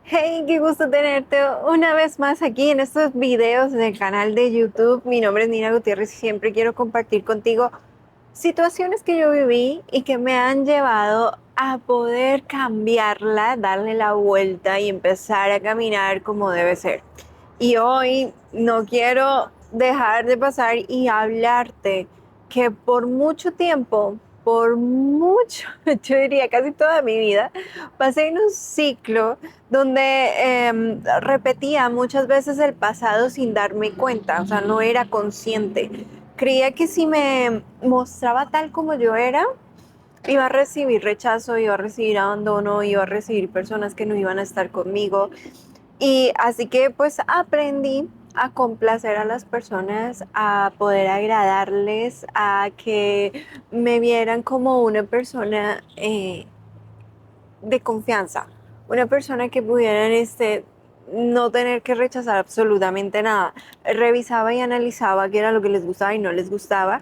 Hey, qué gusto tenerte una vez más aquí en estos videos del canal de YouTube. Mi nombre es Nina Gutiérrez y siempre quiero compartir contigo situaciones que yo viví y que me han llevado a poder cambiarla, darle la vuelta y empezar a caminar como debe ser. Y hoy no quiero dejar de pasar y hablarte que por mucho tiempo, por mucho, yo diría casi toda mi vida, pasé en un ciclo donde repetía muchas veces el pasado sin darme cuenta, o sea, no era consciente. Creía que si me mostraba tal como yo era, iba a recibir rechazo, iba a recibir abandono, iba a recibir personas que no iban a estar conmigo. Y así que pues aprendí a complacer a las personas, a poder agradarles, a que me vieran como una persona de confianza, una persona que pudieran no tener que rechazar absolutamente nada. Revisaba y analizaba qué era lo que les gustaba y no les gustaba,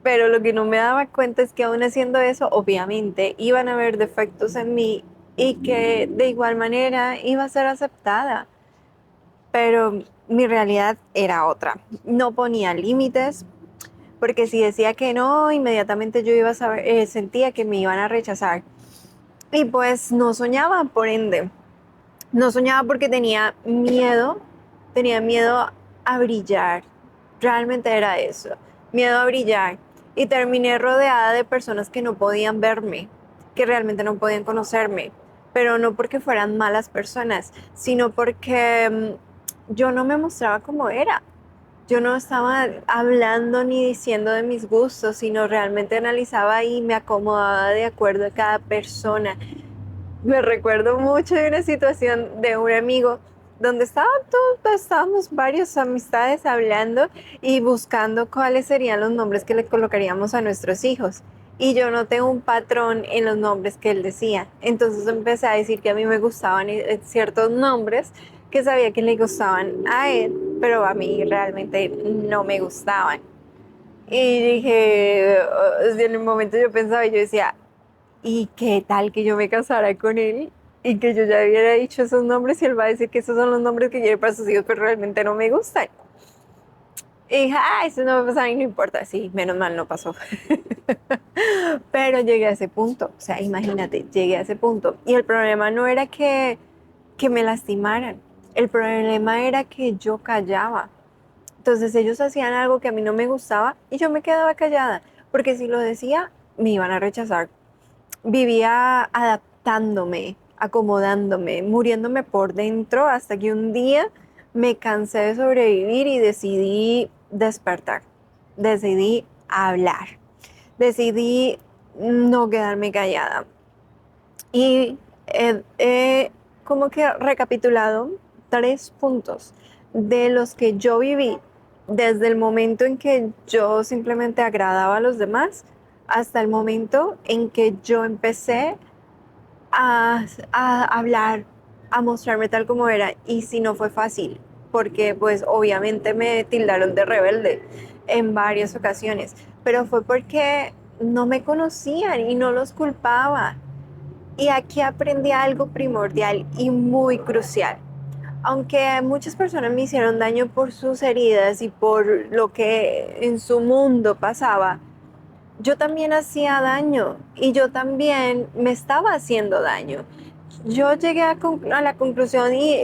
pero lo que no me daba cuenta es que aún haciendo eso, obviamente, iban a haber defectos en mí y que de igual manera iba a ser aceptada. Pero mi realidad era otra. No ponía límites, porque si decía que no, inmediatamente yo iba a saber, sentía que me iban a rechazar. Y pues no soñaba, por ende. No soñaba porque tenía miedo a brillar. Realmente era eso, miedo a brillar. Y terminé rodeada de personas que no podían verme, que realmente no podían conocerme, pero no porque fueran malas personas, sino porque yo no me mostraba como era. Yo no estaba hablando ni diciendo de mis gustos, sino realmente analizaba y me acomodaba de acuerdo a cada persona. Me recuerdo mucho de una situación de un amigo donde estábamos varias amistades hablando y buscando cuáles serían los nombres que le colocaríamos a nuestros hijos. Y yo noté un patrón en los nombres que él decía. Entonces empecé a decir que a mí me gustaban ciertos nombres que sabía que le gustaban a él, pero a mí realmente no me gustaban. Y dije, en el momento yo pensaba y yo decía, ¿y qué tal que yo me casara con él y que yo ya hubiera dicho esos nombres y él va a decir que esos son los nombres que quiere para sus hijos, pero realmente no me gustan? Y dije, eso no me pasa y no importa. Sí, menos mal no pasó. Pero llegué a ese punto, o sea, imagínate, llegué a ese punto. Y el problema no era que me lastimaran, el problema era que yo callaba. Entonces ellos hacían algo que a mí no me gustaba y yo me quedaba callada, porque si lo decía, me iban a rechazar. Vivía adaptándome, acomodándome, muriéndome por dentro hasta que un día me cansé de sobrevivir y decidí despertar, decidí hablar, decidí no quedarme callada. Y he como que recapitulado 3 puntos de los que yo viví desde el momento en que yo simplemente agradaba a los demás hasta el momento en que yo empecé a hablar, a mostrarme tal como era. Y si no fue fácil, porque pues obviamente me tildaron de rebelde en varias ocasiones, pero fue porque no me conocían y no los culpaba. Y aquí aprendí algo primordial y muy crucial. Aunque muchas personas me hicieron daño por sus heridas y por lo que en su mundo pasaba, yo también hacía daño y yo también me estaba haciendo daño. Yo llegué a la conclusión y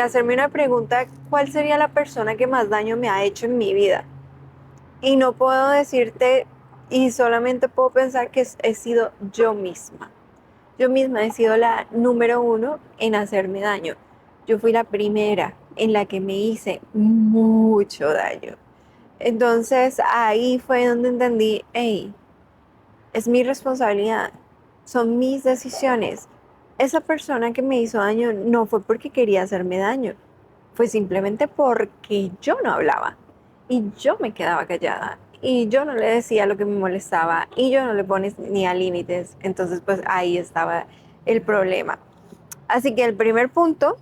hacerme una pregunta, ¿cuál sería la persona que más daño me ha hecho en mi vida? Y no puedo decirte y solamente puedo pensar que he sido yo misma. Yo misma he sido la número uno en hacerme daño. Yo fui la primera en la que me hice mucho daño. Entonces ahí fue donde entendí, hey, es mi responsabilidad, son mis decisiones. Esa persona que me hizo daño no fue porque quería hacerme daño, fue simplemente porque yo no hablaba y yo me quedaba callada y yo no le decía lo que me molestaba y yo no le ponía límites. Entonces pues ahí estaba el problema. Así que el primer punto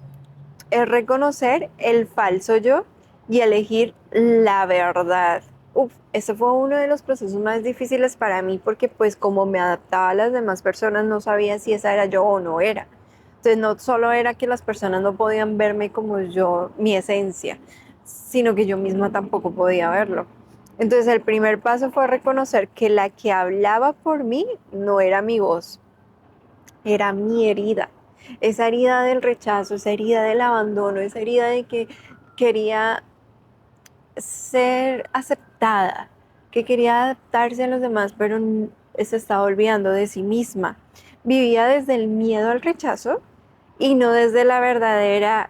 es reconocer el falso yo y elegir la verdad. Uf, ese fue uno de los procesos más difíciles para mí porque pues como me adaptaba a las demás personas no sabía si esa era yo o no era. Entonces no solo era que las personas no podían verme como yo, mi esencia, sino que yo misma tampoco podía verlo. Entonces el primer paso fue reconocer que la que hablaba por mí no era mi voz, era mi herida. Esa herida del rechazo, esa herida del abandono, esa herida de que quería ser aceptada, que quería adaptarse a los demás, pero se estaba olvidando de sí misma. Vivía desde el miedo al rechazo y no desde la verdadera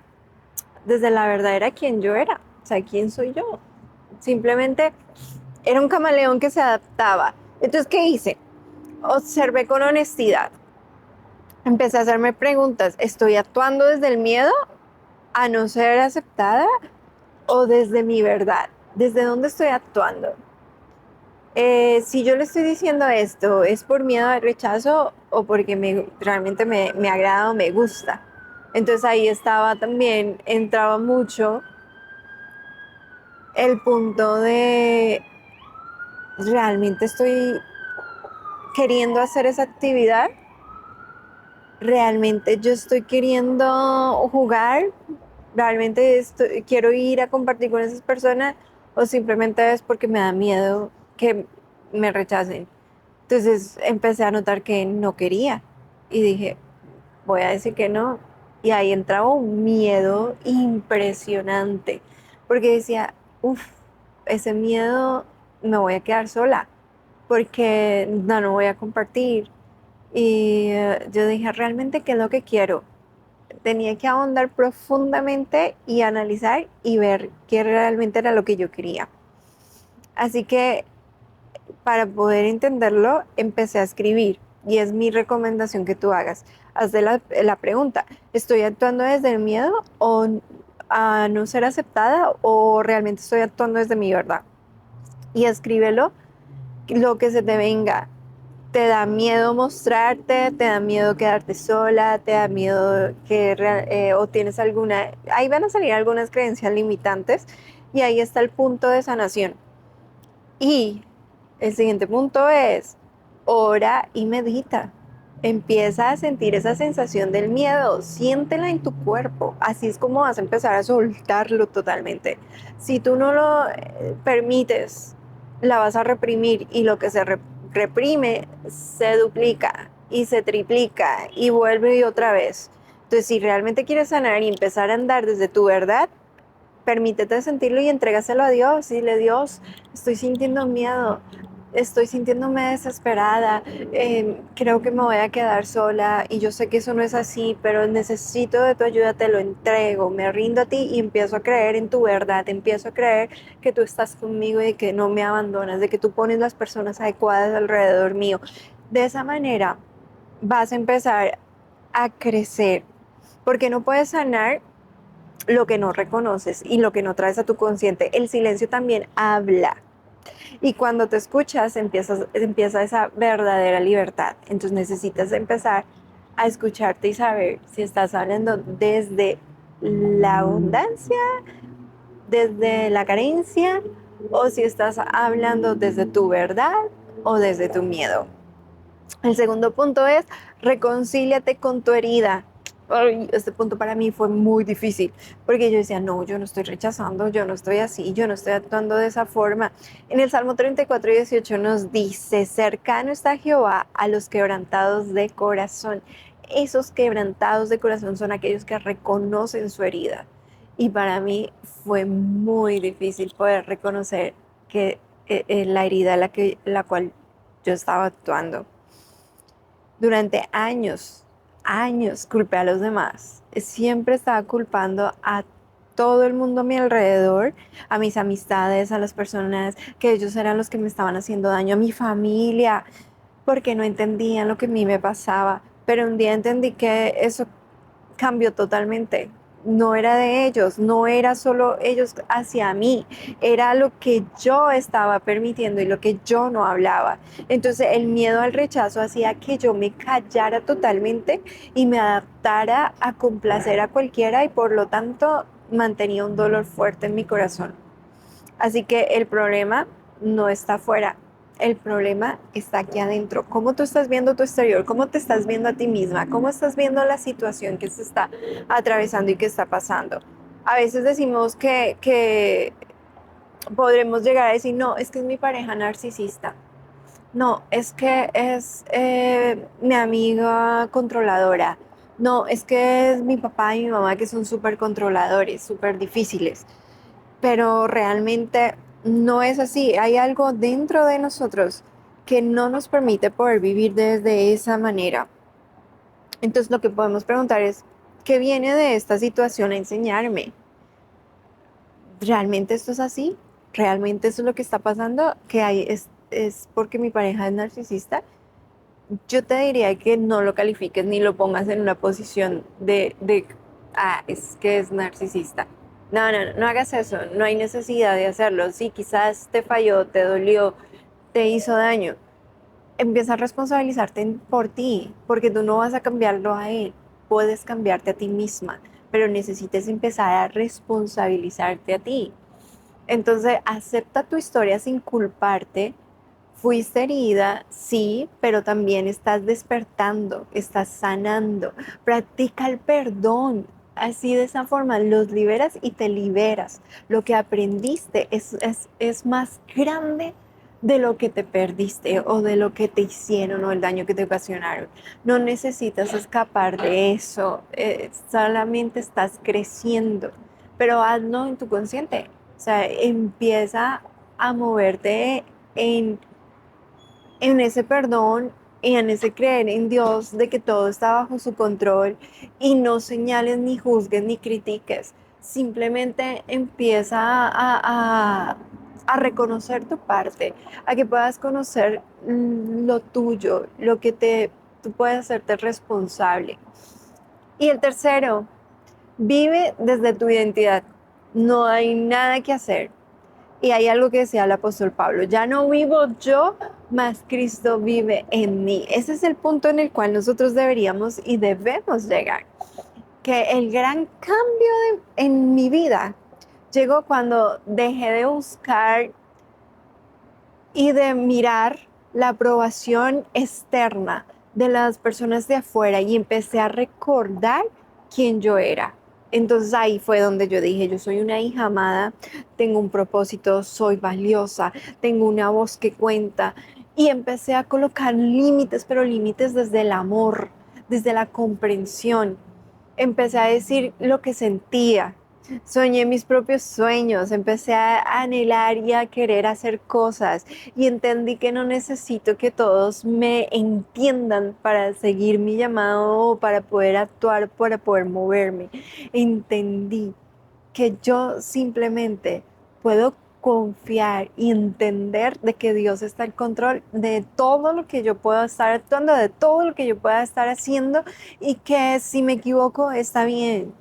quien yo era, o sea, quién soy yo. Simplemente era un camaleón que se adaptaba. Entonces, ¿qué hice? Observé con honestidad. Empecé a hacerme preguntas. ¿Estoy actuando desde el miedo a no ser aceptada o desde mi verdad? ¿Desde dónde estoy actuando? Si yo le estoy diciendo esto, ¿es por miedo al rechazo o porque realmente me agrada o me gusta? Entonces ahí estaba también, entraba mucho el punto de realmente estoy queriendo hacer esa actividad, realmente yo estoy queriendo jugar, realmente quiero ir a compartir con esas personas o simplemente es porque me da miedo que me rechacen. Entonces empecé a notar que no quería y dije, voy a decir que no. Y ahí entraba un miedo impresionante, porque decía, uff, ese miedo me voy a quedar sola, porque no voy a compartir. Y yo dije, realmente, ¿qué es lo que quiero? Tenía que ahondar profundamente y analizar y ver qué realmente era lo que yo quería. Así que para poder entenderlo, empecé a escribir y es mi recomendación que tú hagas. Haz de la pregunta, ¿estoy actuando desde el miedo o a no ser aceptada o realmente estoy actuando desde mi verdad? Y escríbelo lo que se te venga. ¿Te da miedo mostrarte? ¿Te da miedo quedarte sola? ¿Te da miedo o tienes alguna? Ahí van a salir algunas creencias limitantes y ahí está el punto de sanación. Y el siguiente punto es, ora y medita. Empieza a sentir esa sensación del miedo, siéntela en tu cuerpo. Así es como vas a empezar a soltarlo totalmente. Si tú no lo permites, la vas a reprimir y lo que se reprime se duplica y se triplica y vuelve y otra vez. Entonces, si realmente quieres sanar y empezar a andar desde tu verdad, permítete sentirlo y entrégaselo a Dios. Dile, Dios, estoy sintiendo miedo, estoy sintiéndome desesperada, creo que me voy a quedar sola y yo sé que eso no es así, pero necesito de tu ayuda, te lo entrego, me rindo a ti y empiezo a creer en tu verdad, empiezo a creer que tú estás conmigo y que no me abandonas, de que tú pones las personas adecuadas alrededor mío. De esa manera vas a empezar a crecer, porque no puedes sanar lo que no reconoces y lo que no traes a tu consciente. El silencio también habla. Y cuando te escuchas, empieza esa verdadera libertad. Entonces necesitas empezar a escucharte y saber si estás hablando desde la abundancia, desde la carencia, o si estás hablando desde tu verdad o desde tu miedo. El segundo punto es reconcíliate con tu herida. Ay, este punto para mí fue muy difícil porque yo decía, no, yo no estoy rechazando, yo no estoy así, yo no estoy actuando de esa forma. En el Salmo 34:18 nos dice, cercano está Jehová a los quebrantados de corazón. Esos quebrantados de corazón son aquellos que reconocen su herida. Y para mí fue muy difícil poder reconocer que la herida la cual yo estaba actuando. Durante años culpé a los demás. Siempre estaba culpando a todo el mundo a mi alrededor, a mis amistades, a las personas que ellos eran los que me estaban haciendo daño, a mi familia, porque no entendían lo que a mí me pasaba. Pero un día entendí que eso cambió totalmente. No era de ellos, no era solo ellos hacia mí, era lo que yo estaba permitiendo y lo que yo no hablaba. Entonces el miedo al rechazo hacía que yo me callara totalmente y me adaptara a complacer a cualquiera y por lo tanto mantenía un dolor fuerte en mi corazón. Así que el problema no está afuera, el problema está aquí adentro. ¿Cómo tú estás viendo tu exterior? ¿Cómo te estás viendo a ti misma? ¿Cómo estás viendo la situación que se está atravesando y que está pasando? A veces decimos que podremos llegar a decir, no, es que es mi pareja narcisista. No, es que es mi amiga controladora. No, es que es mi papá y mi mamá que son súper controladores, súper difíciles. Pero realmente no es así. Hay algo dentro de nosotros que no nos permite poder vivir desde esa manera. Entonces lo que podemos preguntar es, ¿qué viene de esta situación a enseñarme? ¿Realmente esto es así? ¿Realmente eso es lo que está pasando? ¿Que es porque mi pareja es narcisista? Yo te diría que no lo califiques ni lo pongas en una posición es que es narcisista. No, no, no, no hagas eso, no hay necesidad de hacerlo. Sí, quizás te falló, te dolió, te hizo daño. Empieza a responsabilizarte por ti, porque tú no vas a cambiarlo a él, puedes cambiarte a ti misma, pero necesitas empezar a responsabilizarte a ti. Entonces, acepta tu historia sin culparte. Fuiste herida, sí, pero también estás despertando, estás sanando. Practica el perdón. Así de esa forma los liberas y te liberas. Lo que aprendiste es más grande de lo que te perdiste o de lo que te hicieron o el daño que te ocasionaron. No necesitas escapar de eso, solamente estás creciendo, pero hazlo en tu consciente. O sea, empieza a moverte en ese perdón y en ese creer en Dios de que todo está bajo su control y no señales ni juzgues ni critiques. Simplemente empieza a reconocer tu parte, a que puedas conocer lo tuyo, lo que tú puedes hacerte responsable. Y el tercero, vive desde tu identidad. No hay nada que hacer. Y hay algo que decía el apóstol Pablo, ya no vivo yo, mas Cristo vive en mí. Ese es el punto en el cual nosotros deberíamos y debemos llegar. Que el gran cambio en mi vida llegó cuando dejé de buscar y de mirar la aprobación externa de las personas de afuera y empecé a recordar quién yo era. Entonces ahí fue donde yo dije, yo soy una hija amada, tengo un propósito, soy valiosa, tengo una voz que cuenta. Y empecé a colocar límites, pero límites desde el amor, desde la comprensión. Empecé a decir lo que sentía. Soñé mis propios sueños, empecé a anhelar y a querer hacer cosas y entendí que no necesito que todos me entiendan para seguir mi llamado o para poder actuar, para poder moverme. Entendí que yo simplemente puedo confiar y entender de que Dios está en control de todo lo que yo pueda estar actuando, de todo lo que yo pueda estar haciendo y que si me equivoco está bien.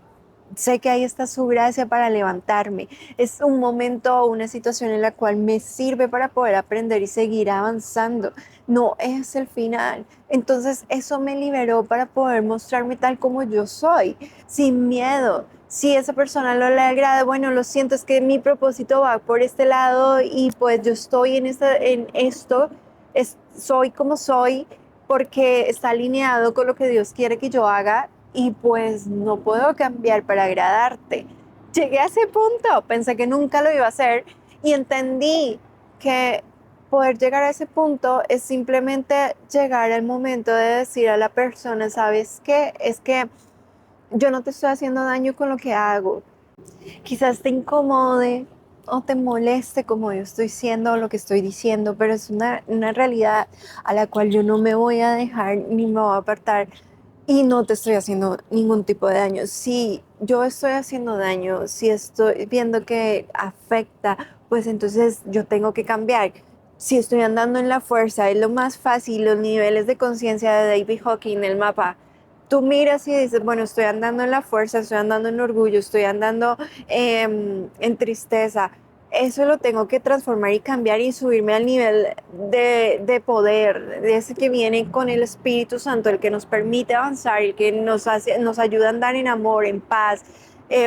Sé que ahí está su gracia para levantarme. Es un momento o una situación en la cual me sirve para poder aprender y seguir avanzando. No es el final. Entonces eso me liberó para poder mostrarme tal como yo soy, sin miedo. Si esa persona no le agrada, bueno, lo siento, es que mi propósito va por este lado y pues yo estoy en esto, soy como soy porque está alineado con lo que Dios quiere que yo haga y pues no puedo cambiar para agradarte. Llegué a ese punto, pensé que nunca lo iba a hacer y entendí que poder llegar a ese punto es simplemente llegar al momento de decir a la persona, ¿sabes qué? Es que yo no te estoy haciendo daño con lo que hago. Quizás te incomode o te moleste como yo estoy siendo o lo que estoy diciendo, pero es una realidad a la cual yo no me voy a dejar ni me voy a apartar y no te estoy haciendo ningún tipo de daño. Si yo estoy haciendo daño, si estoy viendo que afecta, pues entonces yo tengo que cambiar. Si estoy andando en la fuerza, es lo más fácil, los niveles de conciencia de David Hawking, el mapa. Tú miras y dices, bueno, estoy andando en la fuerza, estoy andando en orgullo, estoy andando en tristeza. Eso lo tengo que transformar y cambiar y subirme al nivel de poder, de ese que viene con el Espíritu Santo, el que nos permite avanzar, el que nos ayuda a andar en amor, en paz.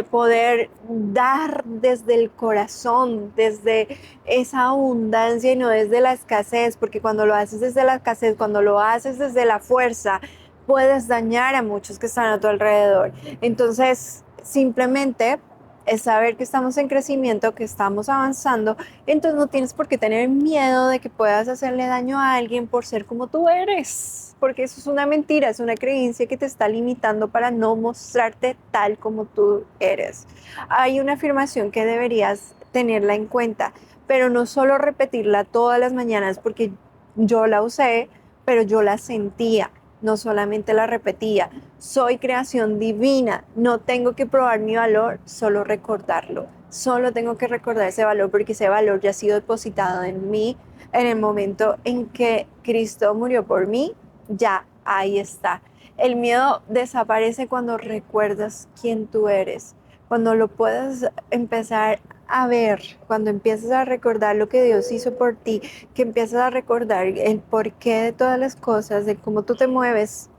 poder dar desde el corazón, desde esa abundancia y no desde la escasez, porque cuando lo haces desde la escasez, cuando lo haces desde la fuerza, puedes dañar a muchos que están a tu alrededor. Entonces, simplemente es saber que estamos en crecimiento, que estamos avanzando, entonces no tienes por qué tener miedo de que puedas hacerle daño a alguien por ser como tú eres, porque eso es una mentira, es una creencia que te está limitando para no mostrarte tal como tú eres. Hay una afirmación que deberías tenerla en cuenta, pero no solo repetirla todas las mañanas, porque yo la usé, pero yo la sentía, no solamente la repetía. Soy creación divina, no tengo que probar mi valor, solo recordarlo. Solo tengo que recordar ese valor porque ese valor ya ha sido depositado en mí en el momento en que Cristo murió por mí, ya ahí está. El miedo desaparece cuando recuerdas quién tú eres, cuando lo puedes empezar a ver, cuando empiezas a recordar lo que Dios hizo por ti, que empiezas a recordar el porqué de todas las cosas, de cómo tú te mueves.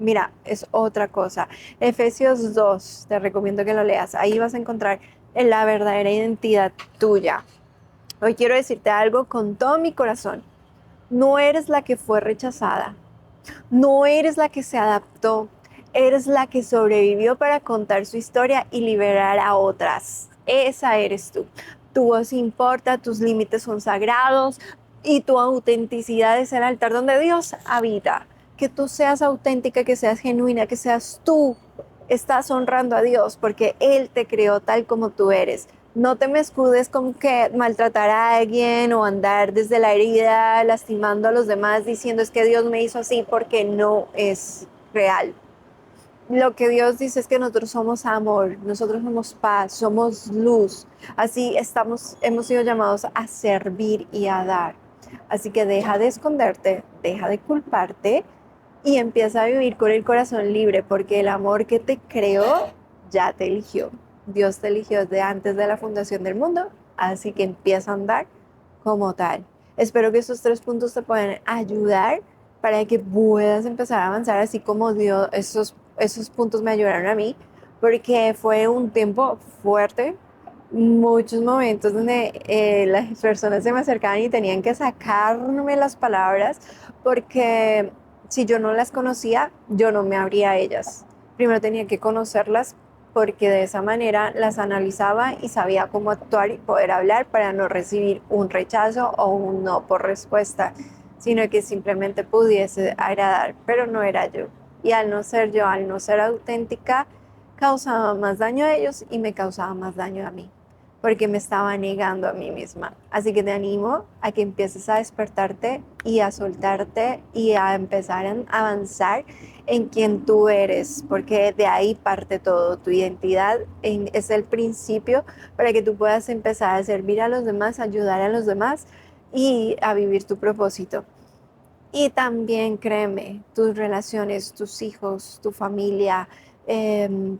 Mira, es otra cosa. Efesios 2, te recomiendo que lo leas. Ahí vas a encontrar la verdadera identidad tuya. Hoy quiero decirte algo con todo mi corazón. No eres la que fue rechazada. No eres la que se adaptó. Eres la que sobrevivió para contar su historia y liberar a otras. Esa eres tú. Tu voz importa, tus límites son sagrados y tu autenticidad es el altar donde Dios habita. Que tú seas auténtica, que seas genuina, que seas tú. Estás honrando a Dios porque Él te creó tal como tú eres. No te me escudes con que maltratar a alguien o andar desde la herida lastimando a los demás diciendo es que Dios me hizo así porque no es real. Lo que Dios dice es que nosotros somos amor, nosotros somos paz, somos luz. Así hemos sido llamados a servir y a dar. Así que deja de esconderte, deja de culparte y empieza a vivir con el corazón libre, porque el amor que te creó ya te eligió. Dios te eligió desde antes de la fundación del mundo, así que empieza a andar como tal. Espero que estos 3 puntos te puedan ayudar para que puedas empezar a avanzar, así como Dios, esos puntos me ayudaron a mí, porque fue un tiempo fuerte, muchos momentos donde las personas se me acercaban y tenían que sacarme las palabras, porque si yo no las conocía, yo no me abría a ellas. Primero tenía que conocerlas porque de esa manera las analizaba y sabía cómo actuar y poder hablar para no recibir un rechazo o un no por respuesta, sino que simplemente pudiese agradar, pero no era yo. Y al no ser yo, al no ser auténtica, causaba más daño a ellos y me causaba más daño a mí, porque me estaba negando a mí misma. Así que te animo a que empieces a despertarte y a soltarte y a empezar a avanzar en quien tú eres, porque de ahí parte todo. Tu identidad es el principio para que tú puedas empezar a servir a los demás, ayudar a los demás y a vivir tu propósito. Y también créeme, tus relaciones, tus hijos, tu familia,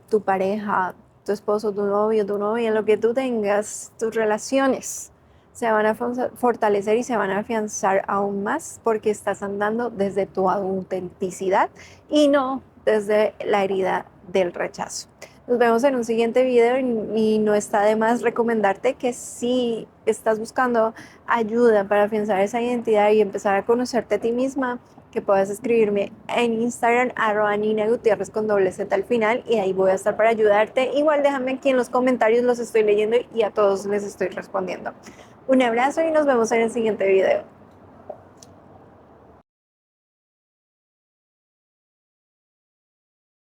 tu pareja, tu esposo, tu novio, tu novia, lo que tú tengas, tus relaciones se van a fortalecer y se van a afianzar aún más porque estás andando desde tu autenticidad y no desde la herida del rechazo. Nos vemos en un siguiente video y no está de más recomendarte que si estás buscando ayuda para afianzar esa identidad y empezar a conocerte a ti misma, que puedas escribirme en Instagram @NinaGutierrez con doble Z al final y ahí voy a estar para ayudarte. Igual déjame aquí en los comentarios, los estoy leyendo y a todos les estoy respondiendo. Un abrazo y nos vemos en el siguiente video.